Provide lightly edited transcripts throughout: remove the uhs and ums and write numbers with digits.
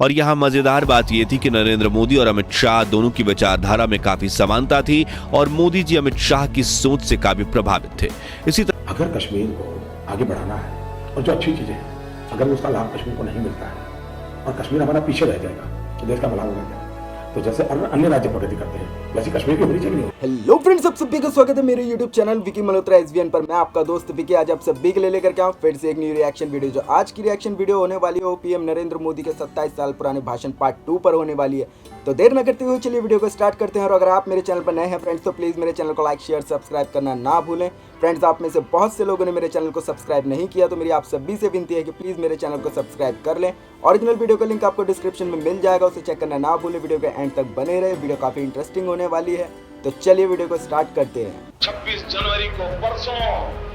और यहाँ मजेदार बात ये थी कि नरेंद्र मोदी और अमित शाह दोनों की विचारधारा में काफी समानता थी और मोदी जी अमित शाह की सोच से काफी प्रभावित थे। इसी तरह अगर कश्मीर को आगे बढ़ाना है और जो अच्छी चीजें हैं अगर उसका लाभ कश्मीर को नहीं मिलता है और कश्मीर हमारा पीछे रह जाएगा तो देश का भला होगा क्या? तो जैसे अन्य राज्य प्रगति करते हैं वैसे कश्मीर की होनी चाहिए। हेलो फ्रेंड्स, आप सभी का स्वागत है मेरे YouTube channel Vicky Malhotra SVN पर। मैं आपका दोस्त विकी आज आप सभी के लिए लेकर के आऊँ फिर से एक न्यू रिएक्शन वीडियो। जो आज की रिएक्शन वीडियो होने वाली है वो पीएम नरेंद्र मोदी के 27 साल पुराने भाषण पार्ट 2 पर होने वाली है। तो देर न करते हुए चलिए वीडियो को स्टार्ट करते हैं। और अगर आप मेरे चैनल पर नए हैं फ्रेंड्स तो प्लीज़ मेरे चैनल को लाइक शेयर सब्सक्राइब करना ना भूलें। फ्रेंड्स, आप में से बहुत से लोगों ने मेरे चैनल को सब्सक्राइब नहीं किया तो मेरी आप सभी से विनती है कि प्लीज़ मेरे चैनल को सब्सक्राइब कर लें। ओरिजिनल वीडियो का लिंक आपको डिस्क्रिप्शन में मिल जाएगा, उसे चेक करना ना भूलें। वीडियो के एंड तक बने रहे, वीडियो काफ़ी इंटरेस्टिंग होने वाली है। तो चलिए वीडियो को स्टार्ट करते हैं। 26 जनवरी को परसों,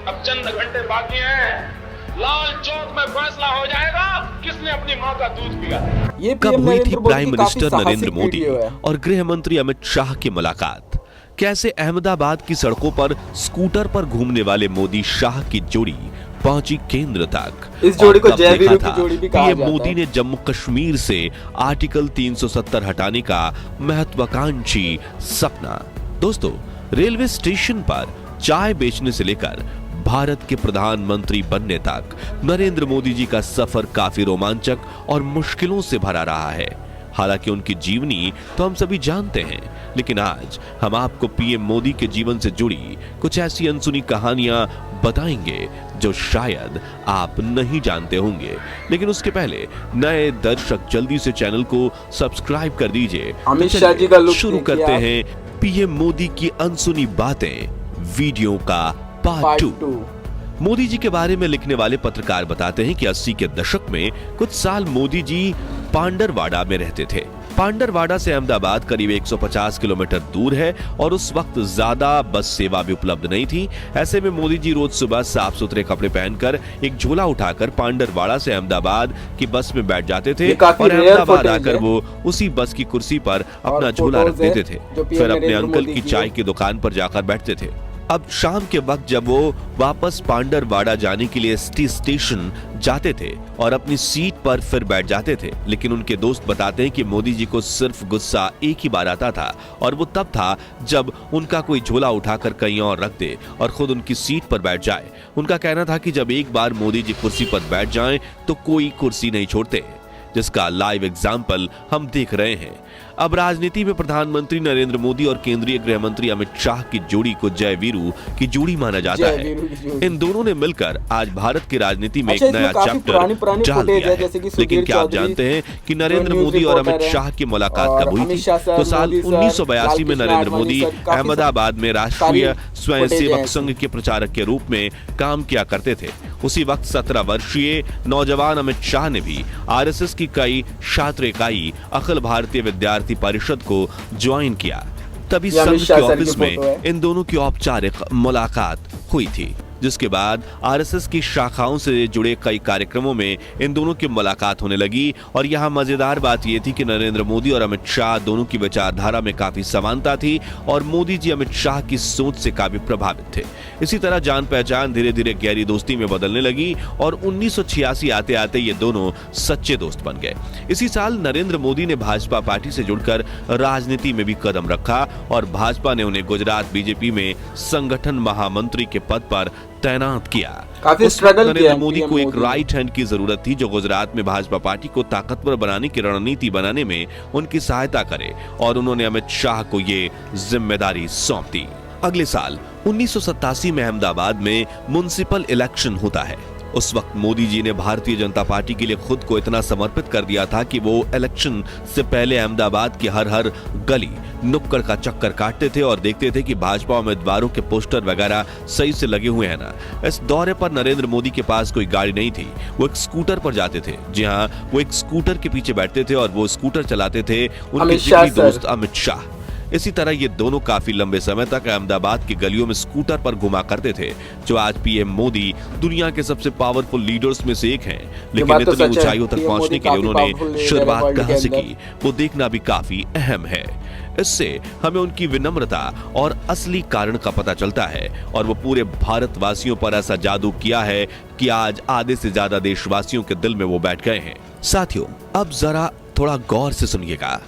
अब चंद घंटे बाकी हैं, लाल चौक में फैसला हो जाएगा किसने अपनी मां का दूध पिया। ये कब हुई थी प्राइम मिनिस्टर नरेंद्र नरेंद्र मोदी और गृह मंत्री अमित शाह की मुलाकात? कैसे अहमदाबाद की सड़कों पर स्कूटर पर घूमने वाले मोदी शाह की जोड़ी पहुंची केंद्र तक? इस जोड़ी को और कब जय वीरू देखा की जोड़ी भी था कहा पीएम जाता मोदी है। ने जम्मू कश्मीर से आर्टिकल 370 हटाने का महत्वाकांक्षी सपना? दोस्तों, रेलवे स्टेशन पर चाय बेचने से लेकर भारत के प्रधानमंत्री बनने तक नरेंद्र मोदी जी का सफर काफी रोमांचक और मुश्किलों से भरा रहा है। हालांकि उनकी जीवनी तो हम सभी जानते हैं, लेकिन आज हम आपको पीएम मोदी के जीवन से जुड़ी कुछ ऐसी अनसुनी कहानियां बताएंगे जो शायद आप नहीं जानते होंगे। लेकिन उसके पहले नए दर्शक जल्दी से चैनल को सब्सक्राइब कर दीजिए। अमित शाह जी का लुक शुरू देखिए करते आप। हैं पीएम मोदी की अनसुनी बातें वीडियो का पार्ट 2। मोदी जी के बारे में लिखने वाले पत्रकार बताते हैं कि 80 के दशक में कुछ साल मोदी जी पांडरवाड़ा में रहते थे। पांडरवाड़ा से अहमदाबाद करीब 150 किलोमीटर दूर है और उस वक्त ज्यादा बस सेवा भी उपलब्ध नहीं थी। ऐसे में मोदी जी रोज सुबह साफ सुथरे कपड़े पहनकर एक झोला उठाकर पांडरवाड़ा से अहमदाबाद की बस में बैठ जाते थे और अहमदाबाद आकर वो उसी बस की कुर्सी पर अपना झोला रख देते थे, फिर अपने अंकल की चाय की दुकान पर जाकर बैठते थे। अब शाम के वक्त जब वो वापस पांडरवाड़ा जाने के लिए स्टेशन जाते थे और अपनी सीट पर फिर बैठ जाते थे, लेकिन उनके दोस्त बताते हैं कि मोदी जी को सिर्फ गुस्सा एक ही बार आता था और वो तब था जब उनका कोई झोला उठाकर कहीं और रख दे और खुद उनकी सीट पर बैठ जाए। उनका कहना था कि जब एक बार मोदी जी कुर्सी पर बैठ जाएं तो कोई कुर्सी नहीं छोड़ते, जिसका लाइव एग्जाम्पल हम देख रहे हैं। अब राजनीति में प्रधानमंत्री नरेंद्र मोदी और केंद्रीय गृह मंत्री अमित शाह की जोड़ी को जय वीरू की जोड़ी माना जाता है। इन दोनों ने मिलकर आज भारत की राजनीति में एक नया चैप्टर डाल दिया है। लेकिन क्या आप जानते हैं कि नरेंद्र मोदी और अमित शाह की मुलाकात कब हुई थी? तो साल 1982 में नरेंद्र मोदी अहमदाबाद में राष्ट्रीय स्वयंसेवक संघ के प्रचारक के रूप में काम किया करते थे। उसी वक्त 17 वर्षीय नौजवान अमित शाह ने भी RSS की कई छात्र इकाई अखिल भारतीय विद्यार्थी परिषद को ज्वाइन किया। तभी संघ के ऑफिस में इन दोनों की औपचारिक मुलाकात हुई थी, जिसके बाद RSS की शाखाओं से जुड़े कई कार्यक्रमों में इन दोनों की मुलाकात होने लगी। और यहाँ मजेदार बात यह थी कि नरेंद्र मोदी और अमित शाह दोनों की विचारधारा में काफी समानता थी और मोदी जी अमित शाह की सोच से काफी प्रभावित थे। इसी तरह जान पहचान धीरे धीरे गहरी दोस्ती में बदलने लगी और 1986 आते आते ये दोनों सच्चे दोस्त बन गए। इसी साल नरेंद्र मोदी ने भाजपा पार्टी से जुड़कर राजनीति में भी कदम रखा और भाजपा ने उन्हें गुजरात बीजेपी में संगठन महामंत्री के पद पर तैनात किया। काफी स्ट्रगल किया नरेंद्र मोदी को एक राइट हैंड की जरूरत थी जो गुजरात में भाजपा पार्टी को ताकतवर बनाने की रणनीति बनाने में उनकी सहायता करे, और उन्होंने अमित शाह को ये जिम्मेदारी सौंप दी। अगले साल 1987 में अहमदाबाद में म्युनिसिपल इलेक्शन होता है। उस वक्त मोदी जी ने भारतीय जनता पार्टी के लिए खुद को इतना समर्पित कर दिया था कि वो इलेक्शन से पहले अहमदाबाद की हर गली नुक्कड़ का चक्कर काटते थे और देखते थे कि भाजपा उम्मीदवारों के पोस्टर वगैरह सही से लगे हुए हैं ना। इस दौरे पर नरेंद्र मोदी के पास कोई गाड़ी नहीं थी, वो एक स्कूटर पर जाते थे। जी हाँ, वो एक स्कूटर के पीछे बैठते थे और वो स्कूटर चलाते थे उनके जिगरी दोस्त अमित शाह। इसी तरह ये दोनों काफी लंबे समय तक अहमदाबाद की गलियों में स्कूटर पर घुमा करते थे, जो आज पीएम मोदी दुनिया के सबसे पावरफुल लीडर्स में से एक हैं। लेकिन इतनी ऊंचाइयों तक पहुंचने के लिए उन्होंने शुरुआत कहां से की, वो देखना भी काफी अहम है। इससे हमें उनकी विनम्रता और असली कारण का पता चलता है, और वो पूरे भारतवासियों पर ऐसा जादू किया है कि आज आधे से ज्यादा देशवासियों के दिल में वो बैठ गए हैं। साथियों, अब जरा थोड़ा गौर से सुनिएगा।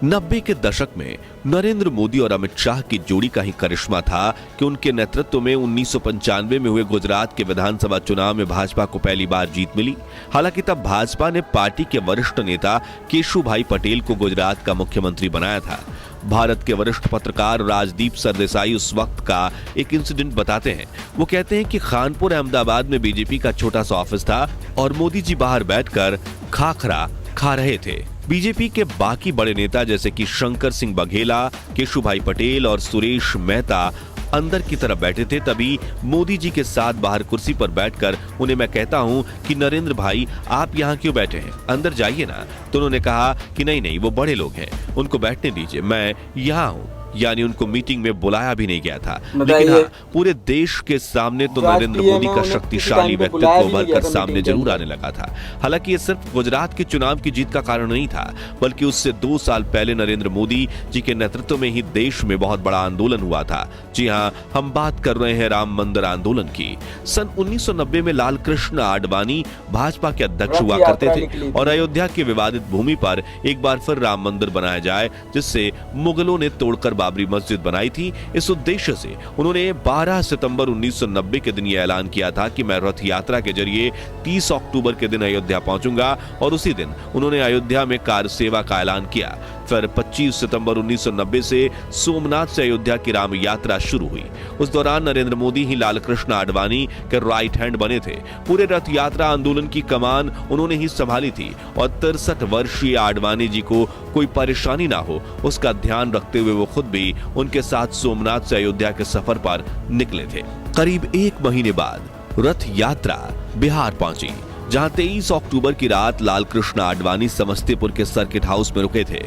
90 के दशक में नरेंद्र मोदी और अमित शाह की जोड़ी का ही करिश्मा था कि उनके नेतृत्व में 1995 में हुए गुजरात के विधानसभा चुनाव में भाजपा को पहली बार जीत मिली। हालांकि तब भाजपा ने पार्टी के वरिष्ठ नेता केशुभाई पटेल को गुजरात का मुख्यमंत्री बनाया था। भारत के वरिष्ठ पत्रकार राजदीप सरदेसाई उस वक्त का एक इंसिडेंट बताते हैं। वो कहते हैं कि खानपुर अहमदाबाद में बीजेपी का छोटा सा ऑफिस था और मोदी जी बाहर बैठकर खाखरा खा रहे थे। बीजेपी के बाकी बड़े नेता जैसे कि शंकर सिंह बघेला, केशुभाई पटेल और सुरेश मेहता अंदर की तरफ बैठे थे। तभी मोदी जी के साथ बाहर कुर्सी पर बैठकर उन्हें मैं कहता हूं कि नरेंद्र भाई, आप यहाँ क्यों बैठे हैं, अंदर जाइए ना। तो उन्होंने कहा कि नहीं, वो बड़े लोग हैं, उनको बैठने दीजिए, मैं यहाँ हूँ। यानी उनको मीटिंग में बुलाया भी नहीं गया था। लेकिन हाँ, पूरे देश के सामने तो नरेंद्र मोदी का शक्तिशाली व्यक्तित्व उभर कर सामने जरूर आने लगा था। हालांकि ये सिर्फ गुजरात के चुनाव की जीत का कारण नहीं था, बल्कि उससे 2 साल पहले नरेंद्र मोदी जी के नेतृत्व में ही देश में बहुत बड़ा आंदोलन हुआ था। जी हाँ, हम बात कर रहे हैं राम मंदिर आंदोलन की। सन 1990 में लाल कृष्ण आडवाणी भाजपा के अध्यक्ष हुआ करते थे और अयोध्या की विवादित भूमि पर एक बार फिर राम मंदिर बनाया जाए, जिससे मुगलों ने तोड़कर बाबरी मस्जिद बनाई थी। इस उद्देश्य से उन्होंने 12 सितंबर 1990 के दिन यह ऐलान किया था कि मैं रथ यात्रा के जरिए 30 अक्टूबर के दिन अयोध्या पहुंचूंगा, और उसी दिन उन्होंने अयोध्या में कार सेवा का ऐलान किया। फिर 25 सितंबर 1990 से सोमनाथ से अयोध्या की राम यात्रा शुरू हुई। उस दौरान नरेंद्र मोदी ही लाल कृष्ण आडवाणी के राइट हैंड बने थे। पूरे रथ यात्रा आंदोलन की कमान उन्होंने ही संभाली थी, और 63 वर्षीय आडवाणी जी को कोई परेशानी ना हो, उसका ध्यान रखते हुए वो खुद भी उनके साथ सोमनाथ से अयोध्या के सफर पर निकले थे। करीब 1 महीने बाद रथ यात्रा बिहार पहुंची, जहां 23 अक्टूबर की रात लाल कृष्ण आडवाणी समस्तीपुर के सर्किट हाउस में रुके थे।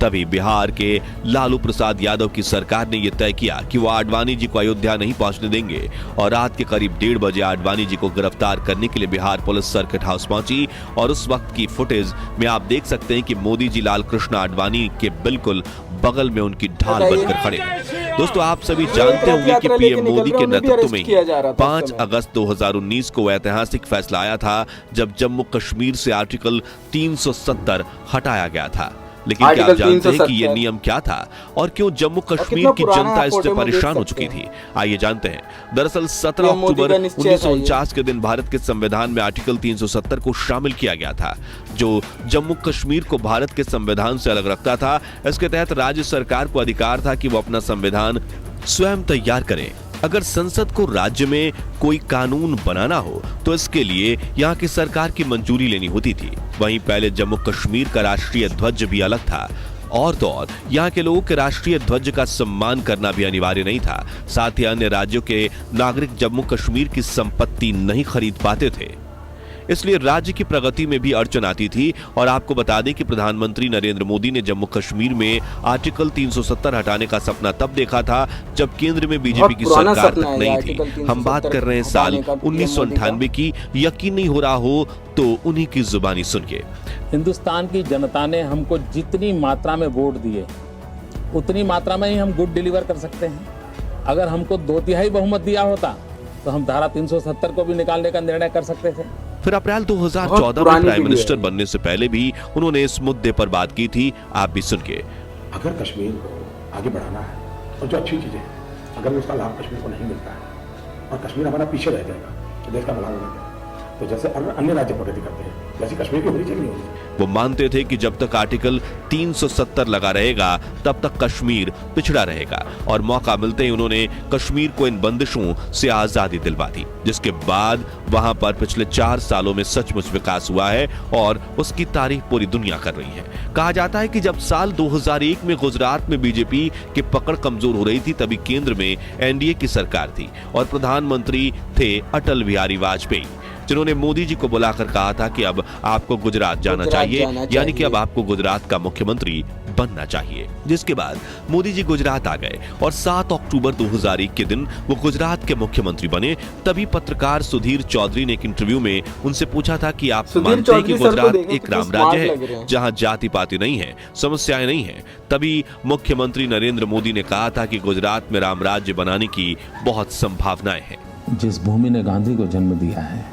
तभी बिहार के लालू प्रसाद यादव की सरकार ने यह तय किया कि वो आडवाणी जी को अयोध्या नहीं पहुंचने देंगे, और रात के करीब 1:30 बजे आडवाणी जी को गिरफ्तार करने के लिए बिहार पुलिस सर्किट हाउस पहुंची। और उस वक्त की फुटेज में आप देख सकते हैं कि मोदी जी लाल कृष्ण आडवाणी के बिल्कुल बगल में उनकी ढाल बनकर खड़े हैं। दोस्तों, आप सभी जानते होंगे कि पीएम मोदी के नेतृत्व में ही 5 अगस्त 2019 को ऐतिहासिक फैसला आया था, जब जम्मू कश्मीर से आर्टिकल 370 हटाया गया था। लेकिन क्या आप जानते हैं कि ये नियम क्या था और क्यों जम्मू कश्मीर की जनता इससे परेशान हो चुकी थी? आइए जानते हैं। दरअसल 17 अक्टूबर 1949 के दिन भारत के संविधान में आर्टिकल 370 को शामिल किया गया था, जो जम्मू कश्मीर को भारत के संविधान से अलग रखता था। इसके तहत राज्य सरकार को अधिकार था कि वो अपना संविधान स्वयं तैयार करे। अगर संसद को राज्य में कोई कानून बनाना हो तो इसके लिए यहाँ की सरकार की मंजूरी लेनी होती थी। वहीं पहले जम्मू कश्मीर का राष्ट्रीय ध्वज भी अलग था, और तो और यहाँ के लोगों के राष्ट्रीय ध्वज का सम्मान करना भी अनिवार्य नहीं था। साथ ही अन्य राज्यों के नागरिक जम्मू कश्मीर की संपत्ति नहीं खरीद पाते थे, इसलिए राज्य की प्रगति में भी अड़चन आती थी। और आपको बता दें कि प्रधानमंत्री नरेंद्र मोदी ने जम्मू कश्मीर में आर्टिकल 370 हटाने का सपना तब देखा था जब केंद्र में बीजेपी की सरकार तक नहीं थी। हम बात कर रहे हैं साल 1998 की। यकीन नहीं हो रहा हो तो उन्हीं की जुबानी सुनिए। हिंदुस्तान की जनता ने हमको जितनी मात्रा में वोट दिए, उतनी मात्रा में ही हम गुड डिलीवर कर सकते हैं। अगर हमको 2/3 बहुमत दिया होता तो हम धारा 370 को भी निकालने का निर्णय कर सकते थे। फिर अप्रैल 2014 में प्राइम मिनिस्टर बनने से पहले भी उन्होंने इस मुद्दे पर बात की थी। आप भी सुनिए। अगर कश्मीर को आगे बढ़ाना है और जो अच्छी चीजें हैं, अगर उसका लाभ कश्मीर को नहीं मिलता है और कश्मीर हमारा पीछे रह जाएगा तो देश का भला होगा। तो जैसे अन्य राज्य प्रगति करते हैं वैसे कश्मीर की होनी चाहिए। वो मानते थे कि जब तक आर्टिकल 370 लगा रहेगा तब तक कश्मीर पिछड़ा रहेगा, और मौका मिलते ही उन्होंने कश्मीर को इन बंदिशों से आजादी दिलवा दी, जिसके बाद वहां पर पिछले 4 सालों में सचमुच विकास हुआ है और उसकी तारीफ पूरी दुनिया कर रही है। कहा जाता है कि जब साल 2001 में गुजरात में बीजेपी की पकड़ कमजोर हो रही थी, तभी केंद्र में एनडीए की सरकार थी और प्रधानमंत्री थे अटल बिहारी वाजपेयी। जिन्होंने मोदी जी को बुलाकर कहा था कि अब आपको गुजरात जाना चाहिए, यानी कि अब आपको गुजरात का मुख्यमंत्री बनना चाहिए। जिसके बाद मोदी जी गुजरात आ गए और 7 अक्टूबर 2001 के दिन वो गुजरात के मुख्यमंत्री बने। तभी पत्रकार सुधीर चौधरी ने एक इंटरव्यू में उनसे पूछा था कि आप मानते हैं कि गुजरात एक राम राज्य है जहां जाति पाति नहीं है, समस्याएं नहीं है? तभी मुख्यमंत्री नरेंद्र मोदी ने कहा था कि गुजरात में राम राज्य बनाने की बहुत संभावनाएं हैं। जिस भूमि ने गांधी को जन्म दिया है,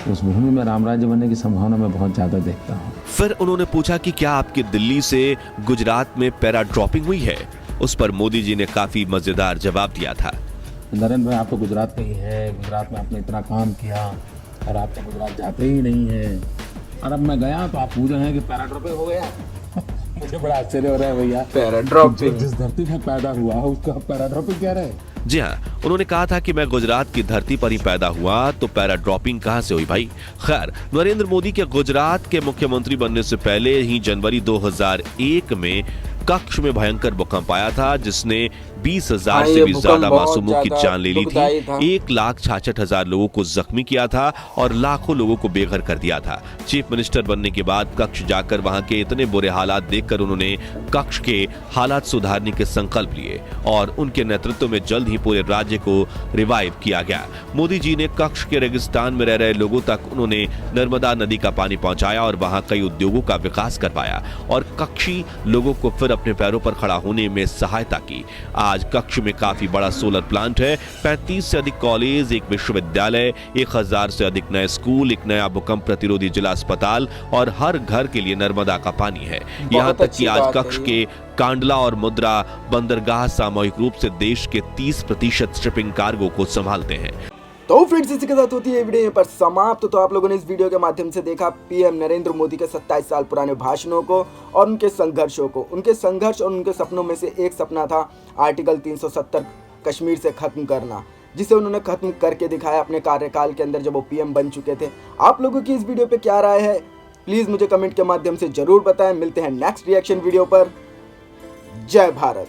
उस भूमि में राम राज्य बनने की संभावना मैं बहुत ज्यादा देखता हूँ। फिर उन्होंने पूछा कि क्या आपकी दिल्ली से गुजरात में पैरा ड्रॉपिंग हुई है? उस पर मोदी जी ने काफी मजेदार जवाब दिया था। नरेंद्र भाई, आप तो गुजरात के ही है, गुजरात में आपने इतना काम किया और आप तो गुजरात जाते ही नहीं है, और अब मैं गया तो आप पूछ रहे हैं कि पैरा ड्रॉपिंग हो गया। मुझे बड़ा आश्चर्य हो रहा है भैया, पैरा ड्रॉपिंग जिस धरती में पैदा हुआ उसका पैरा ड्रॉपिंग कह रहे हैं। जी हाँ, उन्होंने कहा था कि मैं गुजरात की धरती पर ही पैदा हुआ तो पैरा ड्रॉपिंग कहां से हुई भाई? खैर, नरेंद्र मोदी के गुजरात के मुख्यमंत्री बनने से पहले ही जनवरी 2001 में कच्छ में भयंकर भूकंप आया था, जिसने 20,000 से भी ज्यादा मासूमों की जान ले ली थी, 1,66,000 लोगों को जख्मी किया था और लाखों लोगों को बेघर कर दिया था। चीफ मिनिस्टर बनने के बाद कच्छ जाकर वहां के इतने बुरे हालात देखकर उन्होंने कच्छ के हालात सुधारने के संकल्प लिए और उनके नेतृत्व में जल्द ही पूरे राज्य को रिवाइव किया गया। मोदी जी ने कच्छ के रेगिस्तान में रह रहे लोगों तक उन्होंने नर्मदा नदी का पानी पहुंचाया और वहां कई उद्योगों का विकास करवाया और कच्छी लोगों को फिर अपने पैरों पर खड़ा होने में सहायता की। आज कच्छ में काफी बड़ा सोलर प्लांट है, 35 से अधिक कॉलेज, एक विश्वविद्यालय, 1000 से अधिक नए स्कूल, एक नया भूकंप प्रतिरोधी जिला अस्पताल और हर घर के लिए नर्मदा का पानी है। यहाँ तक कि आज कच्छ के कांडला और मुद्रा बंदरगाह सामूहिक रूप से देश के 30% शिपिंग कार्गो को संभालते हैं। तो फ्रेंड्स, इसी के साथ होती है वीडियो पर समाप्त। तो आप लोगों ने इस वीडियो के माध्यम से देखा पीएम नरेंद्र मोदी के 27 साल पुराने भाषणों को और उनके संघर्षों को। उनके संघर्ष और उनके सपनों में से एक सपना था आर्टिकल 370 कश्मीर से खत्म करना, जिसे उन्होंने खत्म करके दिखाया अपने कार्यकाल के अंदर जब वो पीएम बन चुके थे। आप लोगों की इस वीडियो पे क्या राय है, प्लीज मुझे कमेंट के माध्यम से जरूर बताएं। मिलते हैं नेक्स्ट रिएक्शन वीडियो पर। जय भारत।